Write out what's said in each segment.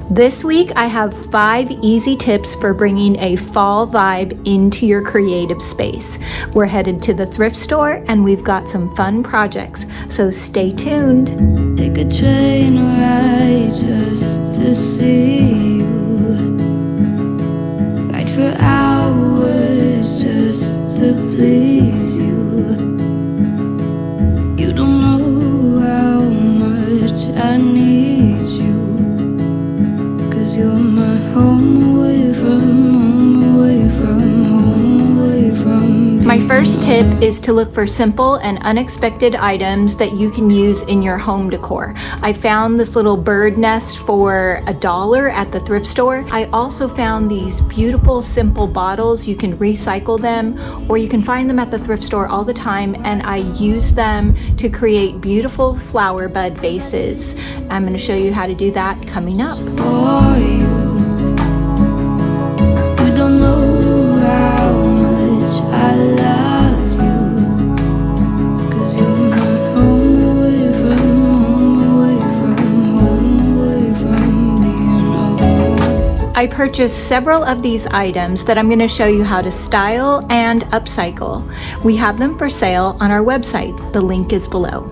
This week I have 5 easy tips for bringing a fall vibe into your creative space. We're headed to the thrift store and we've got some fun projects, so stay tuned. Take a train ride just to see you. Ride for hours just to please you. You don't know how much I need you, 'cause you're my home away from home, away from home, away from My first tip is to look for simple and unexpected items that you can use in your home decor. I found this little bird nest for $1 at the thrift store. I also found these beautiful simple bottles. You can recycle them, or you can find them at the thrift store all the time, and I use them to create beautiful flower bud vases. I'm going to show you how to do that coming up. for you. You don't know how much I love you, 'cause you're my home away from home, away from home, away from being alone. I purchased several of these items that I'm going to show you how to style and upcycle. We have them for sale on our website. The link is below.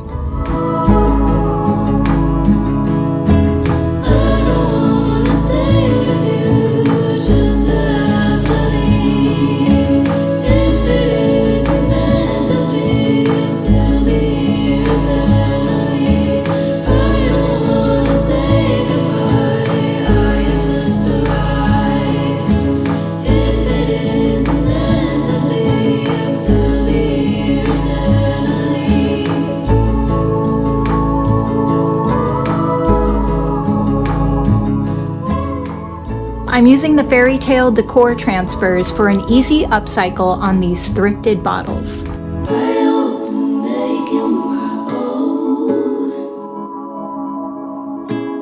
I'm using the fairy tale decor transfers for an easy upcycle on these thrifted bottles. I hope to make you my own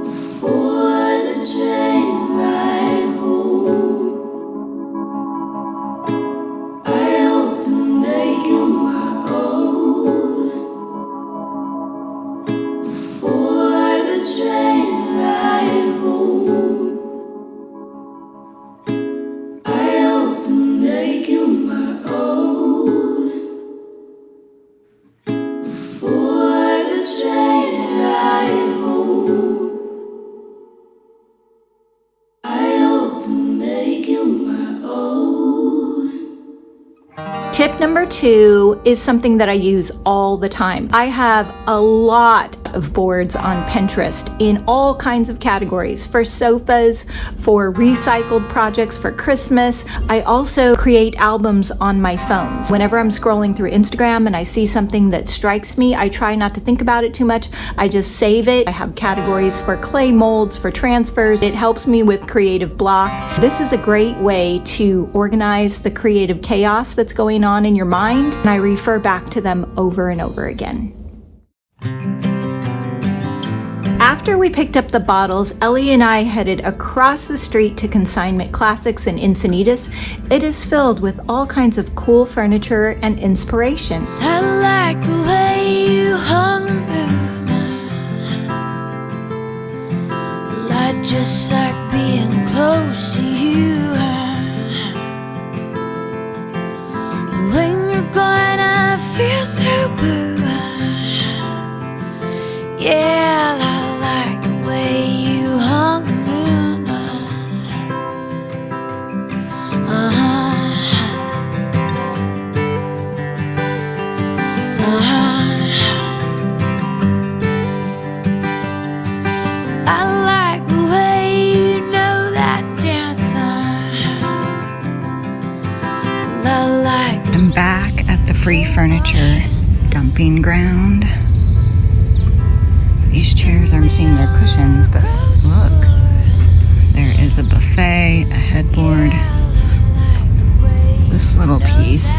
before the train ride home. I hope to make you my own before the train ride home. I hope to make you my own before the train ride home. I hope to make you my own. Tip number 2 is something that I use all the time. I have a lot of boards on Pinterest in all kinds of categories, for sofas, for recycled projects for Christmas. I also create albums on my phone. Whenever I'm scrolling through Instagram and I see something that strikes me, I try not to think about it too much. I just save it. I have categories for clay molds, for transfers. It helps me with creative block. This is a great way to organize the creative chaos that's going on in your mind, and I refer back to them over and over again. After we picked up the bottles, Ellie and I headed across the street to Consignment Classics in Encinitas. It is filled with all kinds of cool furniture and inspiration. I like the way you hung the moon. Well, I just like being close to you. When you're gone, I feel so blue. Yeah, I like the way you hung the moon. I like the way you know that dance. I like. I'm back at the free furniture dumping ground. These chairs are missing their cushions, but look, there is a buffet, a headboard. This little piece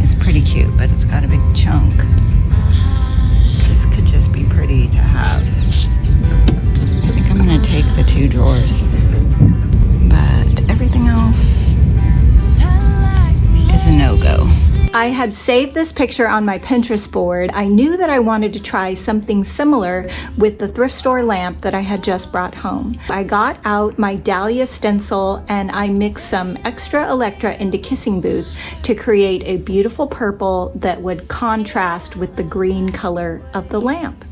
is pretty cute, but it's got a big chunk. This could just be pretty to have. I think I'm gonna take the 2 drawers, but everything else is a no-go. I had saved this picture on my Pinterest board. I knew that I wanted to try something similar with the thrift store lamp that I had just brought home. I got out my Dahlia stencil and I mixed some extra Electra into Kissing Booth to create a beautiful purple that would contrast with the green color of the lamp.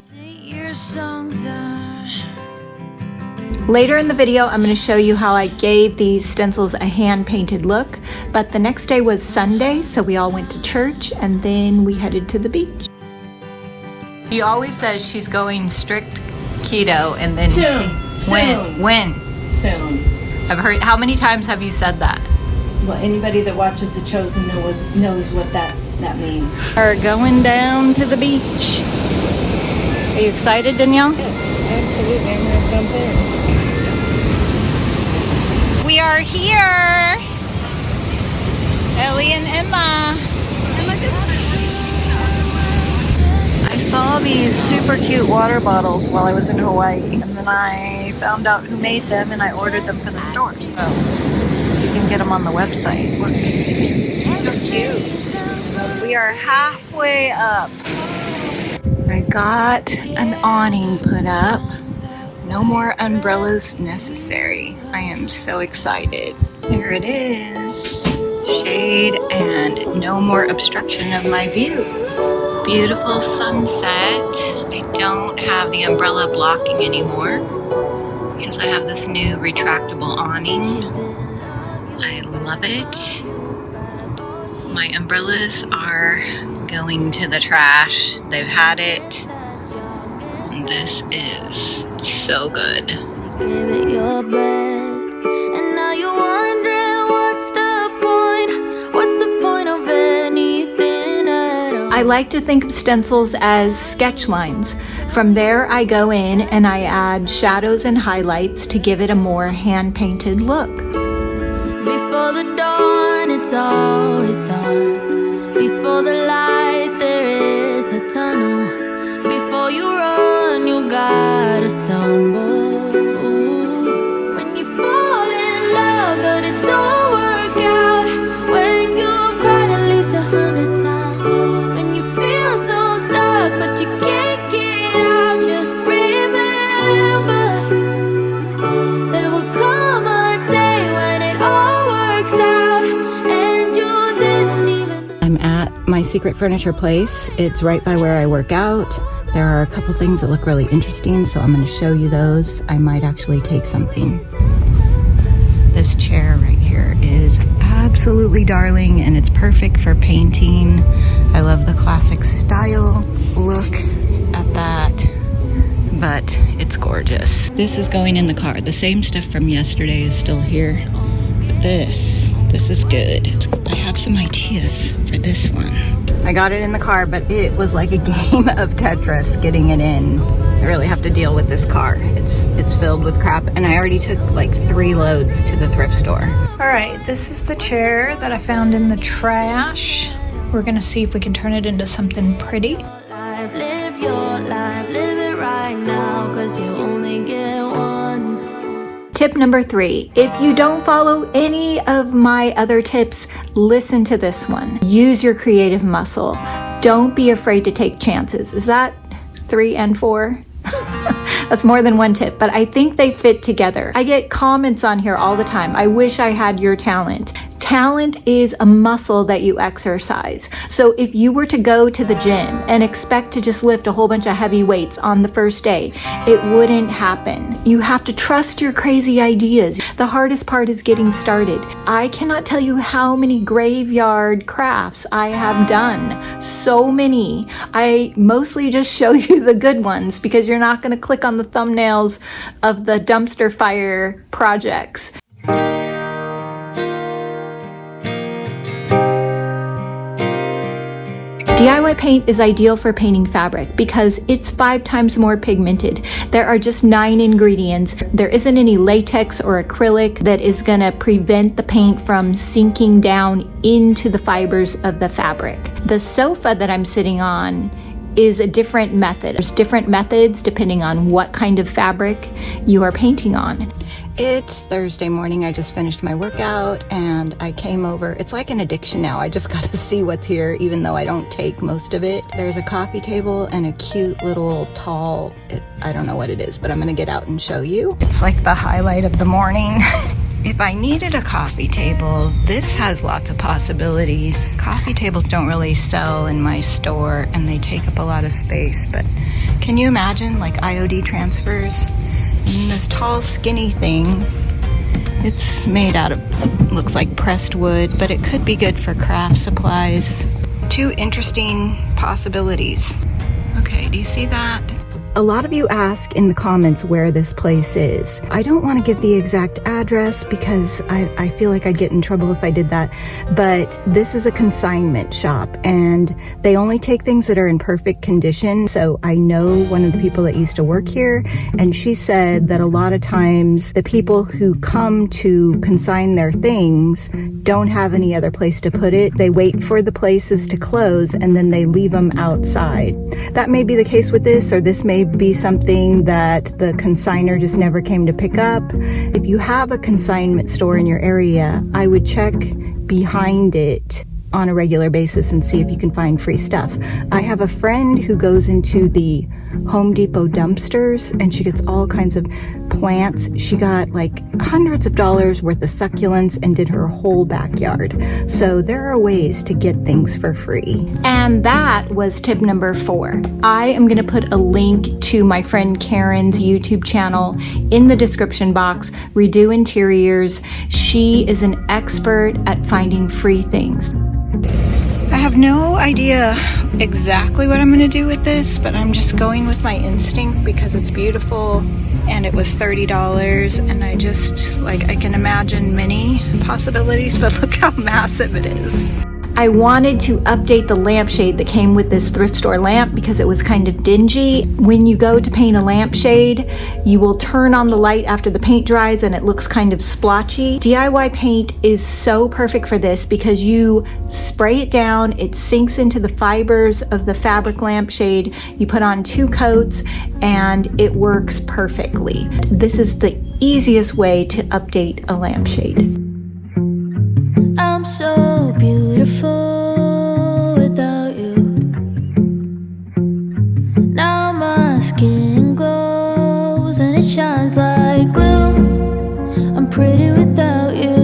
Later in the video, I'm going to show you how I gave these stencils a hand-painted look, but the next day was Sunday, so we all went to church, and then we headed to the beach. She always says she's going strict keto, and then when? Soon. I've heard, how many times have you said that? Well, anybody that watches The Chosen knows what that means. We're going down to the beach. Are you excited, Danielle? Yes, absolutely. I'm going to jump in. We are here, Ellie and Emma. I saw these super cute water bottles while I was in Hawaii, and then I found out who made them and I ordered them for the store, so you can get them on the website. Look, so cute. We are halfway up. I got an awning put up. No more umbrellas necessary. I am so excited. There it is. Shade and no more obstruction of my view. Beautiful sunset. I don't have the umbrella blocking anymore because I have this new retractable awning. I love it. My umbrellas are going to the trash. They've had it. And this is so good. Give it your best, and now you're wondering what's the point of anything at all. I like to think of stencils as sketch lines. From there I go in and I add shadows and highlights to give it a more hand-painted look. Before the dawn, it's always dark. Before the light, there is a tunnel. Before you run, you gotta stumble. Ooh. When you fall in love, but it don't work out. When you've cried at least 100 times. When you feel so stuck, but you can't get out. Just remember, there will come a day when it all works out, and you didn't even. I'm at my secret furniture place. It's right by where I work out. There are a couple things that look really interesting, so I'm going to show you those. I might actually take something. This chair right here is absolutely darling, and it's perfect for painting. I love the classic style look at that, but it's gorgeous. This is going in the car. The same stuff from yesterday is still here, but this is good. I have some ideas for this one. I got it in the car, but it was like a game of Tetris getting it in. I really have to deal with this car. It's filled with crap, and I already took like 3 loads to the thrift store. All right, this is the chair that I found in the trash. We're gonna see if we can turn it into something pretty. Live your life, live it right now, 'cause you only get one. Tip number 3, if you don't follow any of my other tips, listen to this one. Use your creative muscle. Don't be afraid to take chances. Is that 3 and 4? That's more than one tip, but I think they fit together. I get comments on here all the time. I wish I had your talent. Talent is a muscle that you exercise. So if you were to go to the gym and expect to just lift a whole bunch of heavy weights on the first day, it wouldn't happen. You have to trust your crazy ideas. The hardest part is getting started. I cannot tell you how many graveyard crafts I have done. So many. I mostly just show you the good ones because you're not going to click on the thumbnails of the dumpster fire projects. DIY paint is ideal for painting fabric because it's 5 times more pigmented. There are just 9 ingredients. There isn't any latex or acrylic that is going to prevent the paint from sinking down into the fibers of the fabric. The sofa that I'm sitting on is a different method. There's different methods depending on what kind of fabric you are painting on. It's Thursday morning. I just finished my workout and I came over. It's like an addiction now. I just got to see what's here, even though I don't take most of it. There's a coffee table and a cute little tall, I don't know what it is, but I'm gonna get out and show you. It's like the highlight of the morning. If I needed a coffee table, this has lots of possibilities. Coffee tables don't really sell in my store and they take up a lot of space, but can you imagine like IOD transfers? And this tall skinny thing, it's made out of, looks like pressed wood, but it could be good for craft supplies. Two interesting possibilities. Okay, do you see that? A lot of you ask in the comments where this place is. I don't want to give the exact address because I feel like I'd get in trouble if I did that, but this is a consignment shop and they only take things that are in perfect condition. So I know one of the people that used to work here, and she said that a lot of times the people who come to consign their things don't have any other place to put it. They wait for the places to close and then they leave them outside. That may be the case with this, or this may be something that the consignor just never came to pick up. If you have a consignment store in your area, I would check behind it on a regular basis and see if you can find free stuff. I have a friend who goes into the Home Depot dumpsters and she gets all kinds of plants. She got like hundreds of dollars worth of succulents and did her whole backyard. So there are ways to get things for free. And that was tip number 4. I am going to put a link to my friend Karen's YouTube channel in the description box, Redo Interiors. She is an expert at finding free things. I have no idea exactly what I'm going to do with this, but I'm just going with my instinct because it's beautiful and it was $30, and I just, like, I can imagine many possibilities, but look how massive it is. I wanted to update the lampshade that came with this thrift store lamp because it was kind of dingy. When you go to paint a lampshade, you will turn on the light after the paint dries and it looks kind of splotchy. DIY paint is so perfect for this because you spray it down, it sinks into the fibers of the fabric lampshade, you put on 2 coats, and it works perfectly. This is the easiest way to update a lampshade. I'm so beautiful without you. Now my skin glows and it shines like glue. I'm pretty without you.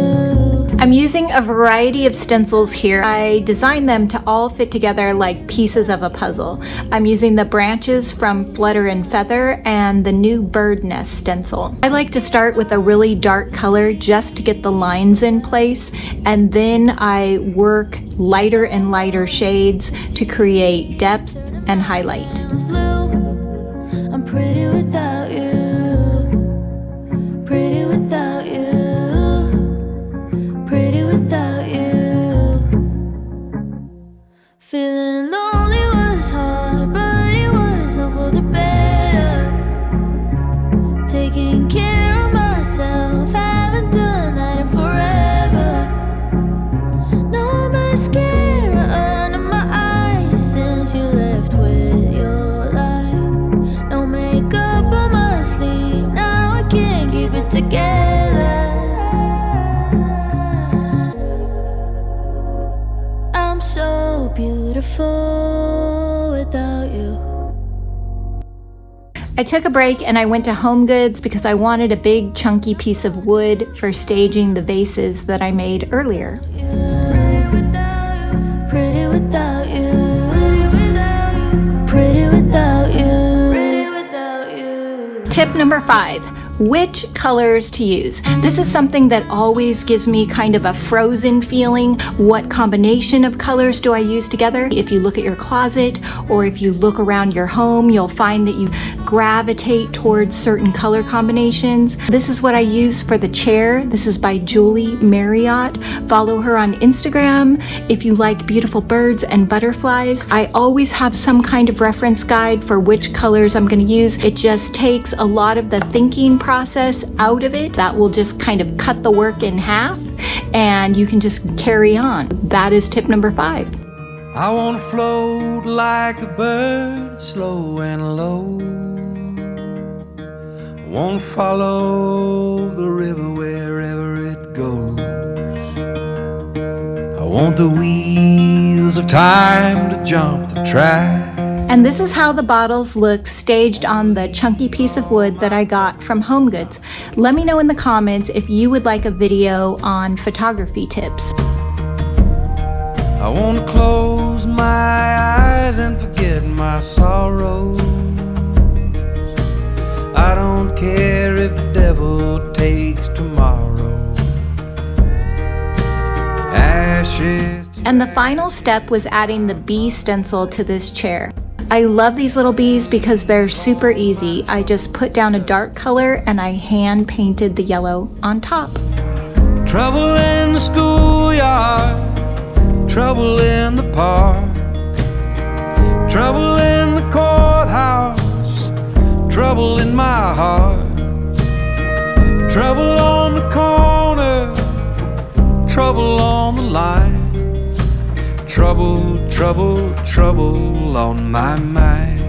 I'm using a variety of stencils here. I designed them to all fit together like pieces of a puzzle. I'm using the branches from Flutter and Feather and the new bird nest stencil. I like to start with a really dark color just to get the lines in place, and then I work lighter and lighter shades to create depth and highlight. It's blue. I'm pretty without you. Pretty without you. Pretty without you. Feeling lonely was hard, but it was all for the better. Taking care of myself, haven't done that in forever. No mascara under my eyes since you left with your lies. No makeup on my sleeve, now I can't keep it together. I'm so beautiful without you. I took a break and I went to Home Goods because I wanted a big chunky piece of wood for staging the vases that I made earlier. Pretty without you. Pretty without you. Pretty without you. Tip number 5. Which colors to use. This is something that always gives me kind of a frozen feeling. What combination of colors do I use together? If you look at your closet or if you look around your home, you'll find that you gravitate towards certain color combinations. This is what I use for the chair. This is by Julie Marriott. Follow her on Instagram if you like beautiful birds and butterflies. I always have some kind of reference guide for which colors I'm going to use. It just takes a lot of the thinking process out of it. That will just kind of cut the work in half and you can just carry on. That is tip number 5. I wanna float like a bird, slow and low. I wanna follow the river wherever it goes. I want the wheels of time to jump the track. And this is how the bottles look staged on the chunky piece of wood that I got from Home Goods. Let me know in the comments if you would like a video on photography tips. I want to close my eyes and forget my sorrows. I don't care if the devil takes tomorrow. Ashes. And the final step was adding the bee stencil to this chair. I love these little bees because they're super easy. I just put down a dark color and I hand painted the yellow on top. Trouble in the schoolyard, trouble in the park, trouble in the courthouse, trouble in my heart, trouble on the corner, trouble on the line, trouble, trouble, trouble on my mind.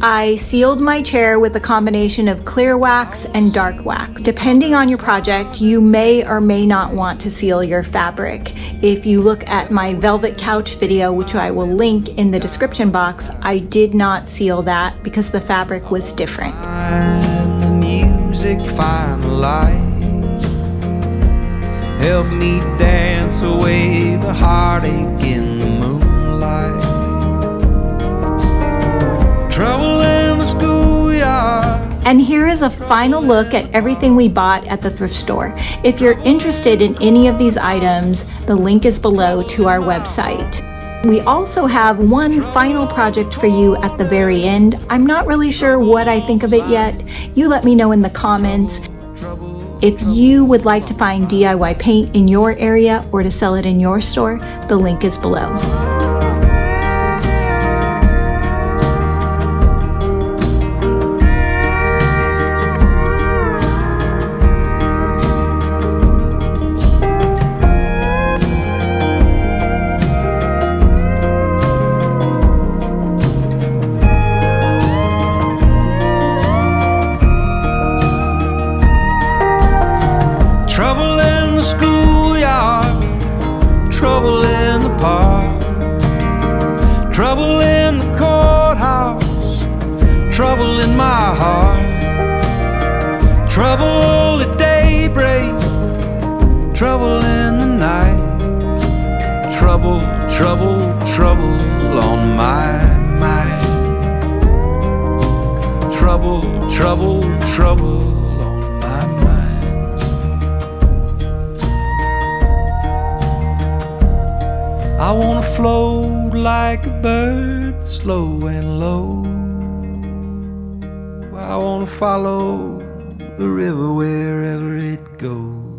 I sealed my chair with a combination of clear wax and dark wax. Depending on your project, you may or may not want to seal your fabric. If you look at my velvet couch video, which I will link in the description box, I did not seal that because the fabric was different. And the music find the light. Help me dance away the heartache in the moonlight. Trouble in the schoolyard. And here is a final look at everything we bought at the thrift store. If you're interested in any of these items, the link is below to our website. We also have one final project for you at the very end. I'm not really sure what I think of it yet. You let me know in the comments. If you would like to find DIY paint in your area or to sell it in your store, the link is below. Trouble in the schoolyard, trouble in the park, trouble in the courthouse, trouble in my heart, trouble at daybreak, trouble in the night, trouble, trouble, trouble on my mind, trouble, trouble, trouble on my mind. I wanna float like a bird, slow and low. I wanna follow the river wherever it goes.